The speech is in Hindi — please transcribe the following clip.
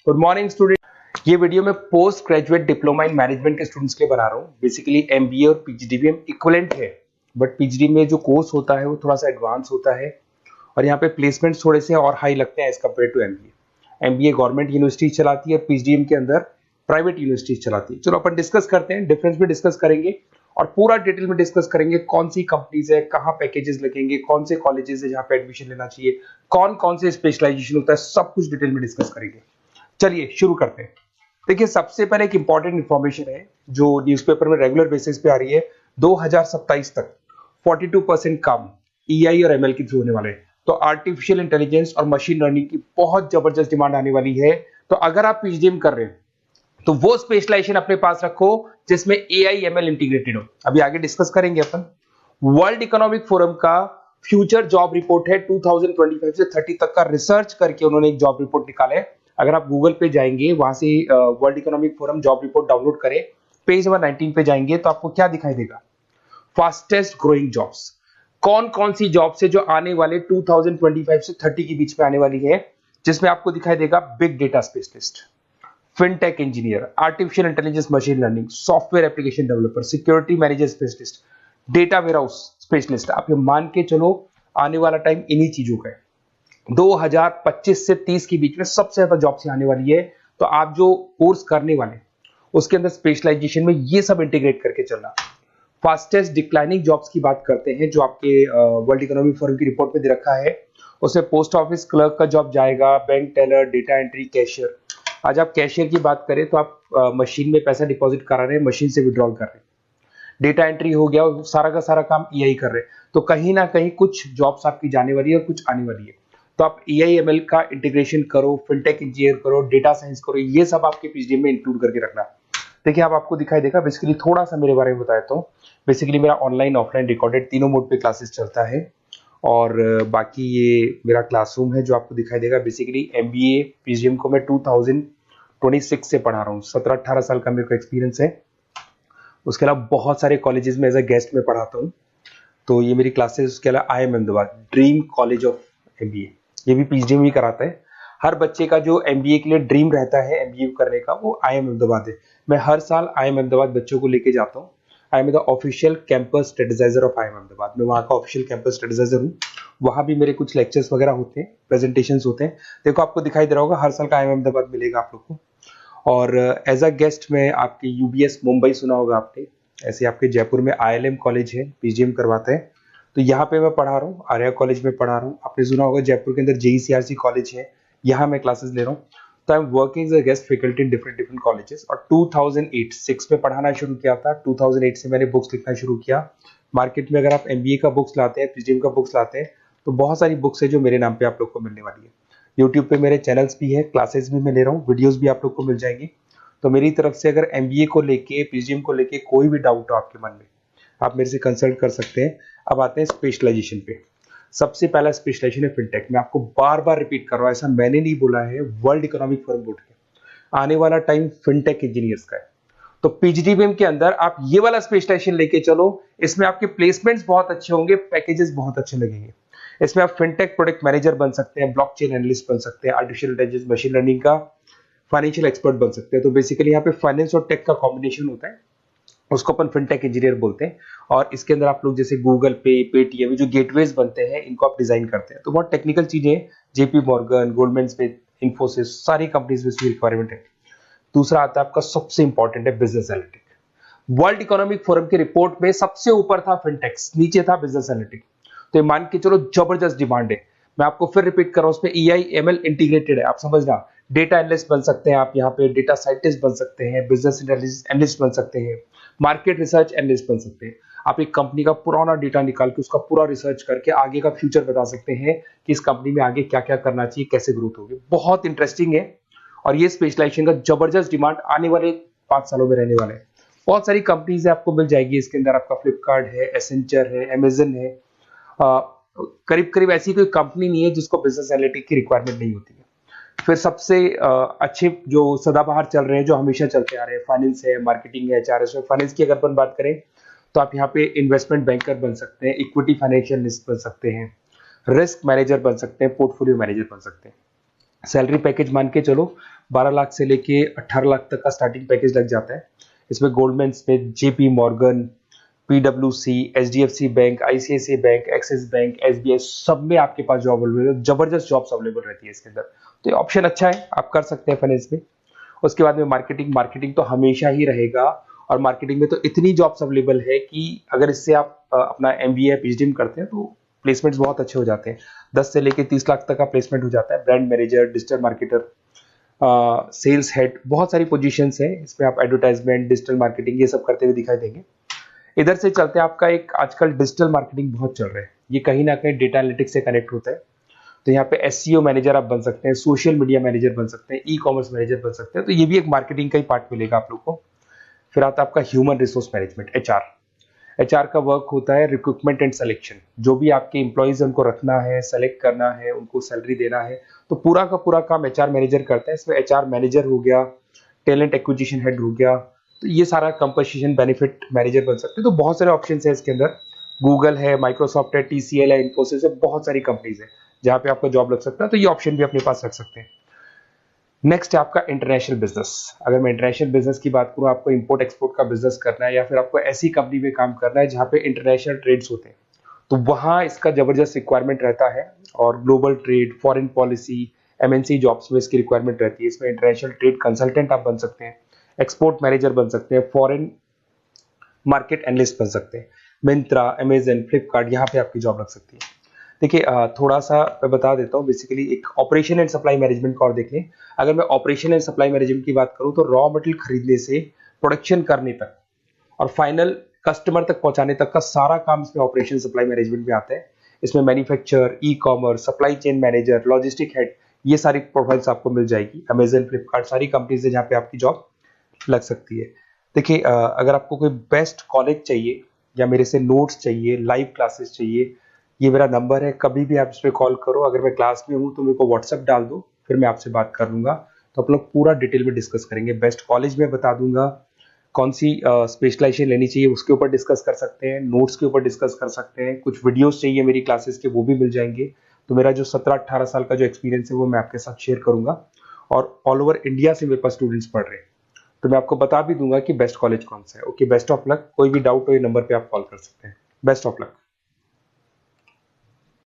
Good morning student. ये वीडियो मैं post graduate diploma in management के स्टूडेंट्स के लिए बना रहा हूँ। बेसिकली एमबीए और पीजीडीबीएम इक्विवेलेंट है, बट पीजीडी में जो कोर्स होता है वो थोड़ा सा एडवांस होता है और यहाँ पे प्लेसमेंट्स थोड़े से और हाई लगते हैं as compare to MBA. MBA government university चलाती है और पीजीडीएम के अंदर प्राइवेट यूनिवर्सिटी चलाती है। चलो अपन डिस्कस करते हैं, डिफरेंस भी डिस्कस करेंगे और पूरा डिटेल में डिस्कस करेंगे कौन सी कंपनीज है, कहाँ पैकेजेस लगेंगे, कौन से कॉलेजेस है जहाँ पे एडमिशन लेना चाहिए, कौन कौन से स्पेशलाइजेशन होता है, सब कुछ डिटेल में डिस्कस करेंगे। चलिए शुरू करते हैं। देखिए सबसे पहले एक इंपॉर्टेंट इंफॉर्मेशन है जो न्यूज़पेपर में रेगुलर बेसिस पे आ रही है। 2027 तक 42% काम ईआई और एमएल के थ्रू होने वाले हैं। तो आर्टिफिशियल इंटेलिजेंस और मशीन लर्निंग की बहुत जबरदस्त डिमांड आने वाली है। तो अगर आप पीजीडीएम कर रहे हैं तो वो स्पेशलाइजेशन अपने पास रखो जिसमें एआई एमएल इंटीग्रेटेड हो। अभी आगे डिस्कस करेंगे अपन। वर्ल्ड इकोनॉमिक फोरम का फ्यूचर जॉब रिपोर्ट है 2025 से 30 तक का रिसर्च करके उन्होंने एक जॉब रिपोर्ट निकाला है। अगर आप गूगल पे जाएंगे, वहां से world economic forum job report download करें, पेज नंबर 19 पे जाएंगे तो आपको क्या दिखाई देगा? फास्टेस्ट ग्रोइंग जॉब्स, कौन कौन सी जॉब्स है जो आने वाले 2025 से 30 के बीच में आने वाली है, जिसमें आपको दिखाई देगा big data specialist, fintech engineer, artificial intelligence machine learning, software application developer, security manager specialist, data warehouse specialist. आप ये मान के चलो आने वाला टाइम इन्हीं चीजों का है। 2025 से 30 के बीच में सबसे ज्यादा जॉब्स आने वाली है। तो आप जो कोर्स करने वाले उसके अंदर स्पेशलाइजेशन में ये सब इंटीग्रेट करके चलना। फास्टेस्ट डिक्लाइनिंग जॉब्स की बात करते हैं जो आपके वर्ल्ड इकोनॉमिक फोरम की रिपोर्ट में दे रखा है। उसमें पोस्ट ऑफिस क्लर्क का जॉब जाएगा, bank teller, data entry, cashier. आज आप कैशियर की बात करें तो आप मशीन में पैसा डिपॉजिट करा रहे हैं, मशीन से विड्रॉल कर रहे हैं। डेटा एंट्री हो गया, सारा का सारा काम ईआई कर रहे हैं। तो कहीं ना कहीं कुछ जॉब्स आपकी जाने वाली है और कुछ आने वाली है। तो आप एआई एमएल का इंटीग्रेशन करो, फिनटेक इंजीनियर करो, डेटा साइंस करो, ये सब आपके पीजीडीएम में इंक्लूड करके रखना। देखिए अब आपको दिखाई देगा। बेसिकली थोड़ा सा मेरे बारे में बताया तो बेसिकली मेरा ऑनलाइन ऑफलाइन रिकॉर्डेड तीनों मोड पे क्लासेस चलता है और बाकी ये मेरा क्लासरूम है जो आपको दिखाई देगा। बेसिकली एमबीए पीजीडीएम को मैं 2026 से पढ़ा रहा हूँ। 17-18 साल का मेरे को एक्सपीरियंस है। उसके अलावा बहुत सारे कॉलेजेस में एज अ गेस्ट में पढ़ाता हूँ। तो ये मेरी क्लासेस, उसके अलावा IIM Ahmedabad dream college of MBA, ये भी पीजीडीएम ही कराता है। हर बच्चे का जो एमबीए के लिए ड्रीम रहता है एमबीए करने का, वो आईएम अहमदाबाद है। मैं हर साल आईएम अहमदाबाद बच्चों को लेके जाता हूँ। I am the official campus strategizer of IIM Ahmedabad. मैं वहाँ का ऑफिशियल कैंपस स्ट्रेटेजाइजर हूँ। वहाँ भी मेरे कुछ लेक्चर्स वगैरह होते हैं, प्रेजेंटेशंस होते हैं। देखो आपको दिखाई दे रहा होगा, हर साल का आईएम अहमदाबाद मिलेगा आप लोग को। और एज अ गेस्ट में आपके यूबीएस मुंबई सुना होगा आपने, ऐसे आपके जयपुर में आईएलएम कॉलेज है, पीजीडीएम करवाते हैं। तो यहाँ पे मैं पढ़ा रहा हूँ, आर्या कॉलेज में पढ़ा रहा हूँ। आपने सुना होगा जयपुर के अंदर जेईसीआरसी कॉलेज है, यहाँ मैं क्लासेस ले रहा हूँ। तो I am working as a guest faculty in different different colleges. और 2008-6 में पढ़ाना शुरू किया था। 2008 से मैंने बुक्स लिखना शुरू किया। मार्केट में अगर आप एमबीए का बुक्स लाते हैं, पीजीडीएम का बुक्स लाते हैं, तो बहुत सारी बुक्स है जो मेरे नाम पे आप लोग को मिलने वाली है। यूट्यूब पे मेरे चैनल्स भी है, क्लासेस भी मैं ले रहा हूँ, वीडियोज भी आप लोग को मिल जाएंगी। तो मेरी तरफ से अगर एमबीए को लेके, पीजीडीएम को लेके कोई भी डाउट हो आपके मन में, आप मेरे से कंसल्ट कर सकते हैं। अब आते हैं स्पेशलाइजेशन पे। सबसे पहला स्पेशलाइजेशन है फिनटेक। मैं आपको बार बार रिपीट कर रहा हूं, ऐसा मैंने नहीं बोला है, वर्ल्ड इकोनॉमिक फोरम बोर्ड के आने वाला टाइम फिनटेक इंजीनियर्स का है। तो पीजीडीबीएम के अंदर आप ये वाला स्पेशलाइजेशन लेके चलो। इसमें आपके प्लेसमेंट्स बहुत अच्छे होंगे, पैकेजेस बहुत अच्छे लगेंगे। इसमें आप फिनटेक प्रोडक्ट मैनेजर बन सकते हैं, ब्लॉकचेन एनालिस्ट बन सकते हैं, आर्टिफिशियल इंटेलिजेंस मशीन लर्निंग का फाइनेंशियल एक्सपर्ट बन सकते हैं। तो बेसिकली यहाँ पे फाइनेंस और टेक का कॉम्बिनेशन होता है, उसको अपन फिनटेक इंजीनियर बोलते हैं। और इसके अंदर आप लोग जैसे गूगल पे, पेटीएम, जो गेटवेज बनते हैं, इनको आप डिजाइन करते हैं। तो बहुत टेक्निकल चीजें हैं। JP Morgan, Goldman Smith, Infosys, सारी कंपनीज में इसकी रिक्वायरमेंट है। दूसरा आता है आपका सबसे इंपॉर्टेंट है business analytic. World economic forum की रिपोर्ट में सबसे ऊपर था फिनटेक्स, नीचे था बिजनेस एनालिटिक। तो ये मान के चलो जबरदस्त डिमांड है। मैं आपको फिर रिपीट कर रहा हूं, उसमें ईआई एमएल इंटीग्रेटेड है। आप समझना, डेटा एनालिस्ट बन सकते हैं आप, यहाँ पे डेटा साइंटिस्ट बन सकते हैं, बिजनेस एनालिस्ट बन सकते हैं, मार्केट रिसर्च एनालिस्ट बन सकते हैं। आप एक कंपनी का पुराना डेटा निकाल के उसका पूरा रिसर्च करके आगे का फ्यूचर बता सकते हैं कि इस कंपनी में आगे क्या क्या करना चाहिए, कैसे ग्रोथ होगी। बहुत इंटरेस्टिंग है और ये स्पेशलाइजेशन का जबरदस्त डिमांड आने वाले 5 सालों में रहने वाले हैं। बहुत सारी कंपनीज आपको मिल जाएगी इसके अंदर। आपका फ्लिपकार्ट है, एसेंचर है, अमेजन है। करीब करीब ऐसी कोई कंपनी नहीं है जिसको बिजनेस एनालिटिक की रिक्वायरमेंट नहीं होती है। फिर सबसे अच्छे जो सदाबहार चल रहे हैं, जो हमेशा चलते आ रहे हैं, फाइनेंस है, मार्केटिंग है, एचआरएस है। फाइनेंस की अगर अपन बात करें तो आप यहाँ पे इन्वेस्टमेंट बैंकर बन सकते हैं, इक्विटी फाइनेंशियल एनालिस्ट बन सकते हैं, रिस्क मैनेजर बन सकते हैं, पोर्टफोलियो मैनेजर बन सकते हैं। सैलरी पैकेज मान के चलो 12 लाख से लेके 18 लाख तक का स्टार्टिंग पैकेज लग जाता है। इसमें गोल्डमैन स्मिथ, जेपी मॉर्गन, पीडब्ल्यूसी, HDFC bank, ICICI bank, Axis bank, SBI, सब में आपके पास जॉब अवेलेबल है। जबरदस्त जॉब्स अवेलेबल रहती है इसके अंदर, तो ये ऑप्शन अच्छा है, आप कर सकते हैं फाइनेंस में। उसके बाद में मार्केटिंग, मार्केटिंग तो हमेशा ही रहेगा, और मार्केटिंग में तो इतनी जॉब्स अवेलेबल है कि अगर इससे आप अपना एमबीए या पीएचडी करते हैं तो प्लेसमेंट्स बहुत अच्छे हो जाते हैं। 10 से लेके 30 लाख तक का प्लेसमेंट हो जाता है। Brand manager, digital marketer, sales head, बहुत सारी पोजीशंस है इसमें। आप एडवर्टाइजमेंट, डिजिटल मार्केटिंग ये सब करते हुए दिखाई देंगे। इधर से चलते हैं, आपका एक आजकल डिजिटल मार्केटिंग बहुत चल रहा है, ये कहीं ना कहीं डेटा एनालिटिक्स से कनेक्ट होता है। तो यहाँ पे एसईओ मैनेजर आप बन सकते हैं, सोशल मीडिया मैनेजर बन सकते हैं, ई कॉमर्स मैनेजर बन सकते हैं, तो ये भी एक मार्केटिंग का ही पार्ट मिलेगा आप लोग को। फिर आता है आपका human resource management, HR. HR का वर्क होता है रिक्रूटमेंट एंड सिलेक्शन। जो भी आपके एम्प्लॉयज उनको रखना है, सेलेक्ट करना है, उनको सैलरी देना है, तो पूरा का पूरा काम एचआर मैनेजर करता है। इसमें एचआर मैनेजर हो गया, टैलेंट एक्विजिशन हेड हो गया, तो ये सारा कंपनसेशन बेनिफिट मैनेजर बन सकते हैं। तो बहुत सारे ऑप्शन है इसके अंदर। गूगल है, माइक्रोसॉफ्ट है, टीसीएल है, इन्फोसिस है, बहुत सारी कंपनीज है जहाँ पे आपका जॉब लग सकता है, तो ये ऑप्शन भी अपने पास रख सकते हैं। नेक्स्ट है आपका इंटरनेशनल बिजनेस। अगर मैं इंटरनेशनल बिजनेस की बात करूं, आपको इंपोर्ट एक्सपोर्ट का बिजनेस करना है, या फिर आपको ऐसी कंपनी में काम करना है जहां पे इंटरनेशनल ट्रेड्स होते हैं, तो वहां इसका जबरदस्त रिक्वायरमेंट रहता है। और global trade, foreign policy, MNC jobs में इसकी रिक्वायरमेंट रहती है। इसमें इंटरनेशनल ट्रेड कंसल्टेंट आप बन सकते हैं, एक्सपोर्ट मैनेजर बन सकते हैं, फॉरेन मार्केट एनालिस्ट बन सकते हैं। मिंत्रा, अमेजन, फ्लिपकार्ट, यहाँ पे आपकी जॉब लग सकती है। देखिए थोड़ा सा मैं बता देता हूँ। बेसिकली एक ऑपरेशन एंड सप्लाई मैनेजमेंट का और देख लें। अगर मैं ऑपरेशन एंड सप्लाई मैनेजमेंट की बात करूँ, तो रॉ मटेरियल खरीदने से प्रोडक्शन करने तक और फाइनल कस्टमर तक पहुंचाने तक का सारा काम इसमें ऑपरेशन सप्लाई मैनेजमेंट में आता है। इसमें manufacture, e commerce, supply chain manager, logistic head, ये सारी प्रोफाइल्स आपको मिल जाएगी। अमेजन, फ्लिपकार्ट, सारी कंपनीज है जहाँ पे आपकी जॉब लग सकती है। देखिए अगर आपको कोई बेस्ट कॉलेज चाहिए, या मेरे से नोट्स चाहिए, लाइव क्लासेस चाहिए, ये मेरा नंबर है, कभी भी आप इस पर कॉल करो। अगर मैं क्लास में हूँ तो मेरे को व्हाट्सएप डाल दो, फिर मैं आपसे बात कर लूंगा। तो आप लोग पूरा डिटेल में डिस्कस करेंगे। बेस्ट कॉलेज में बता दूंगा, कौन सी स्पेशलाइजेशन लेनी चाहिए उसके ऊपर डिस्कस कर सकते हैं, नोट्स के ऊपर डिस्कस कर सकते हैं, कुछ वीडियोस चाहिए मेरी क्लासेस के, वो भी मिल जाएंगे। तो मेरा जो 17-18 साल का जो एक्सपीरियंस है वो मैं आपके साथ शेयर करूंगा। और ऑल ओवर इंडिया से मेरे पास स्टूडेंट्स पढ़ रहे हैं, तो मैं आपको बता भी दूंगा कि बेस्ट कॉलेज कौन सा है। Okay, best of luck. कोई भी डाउट हो ये नंबर पे आप कॉल कर सकते हैं। Best of luck.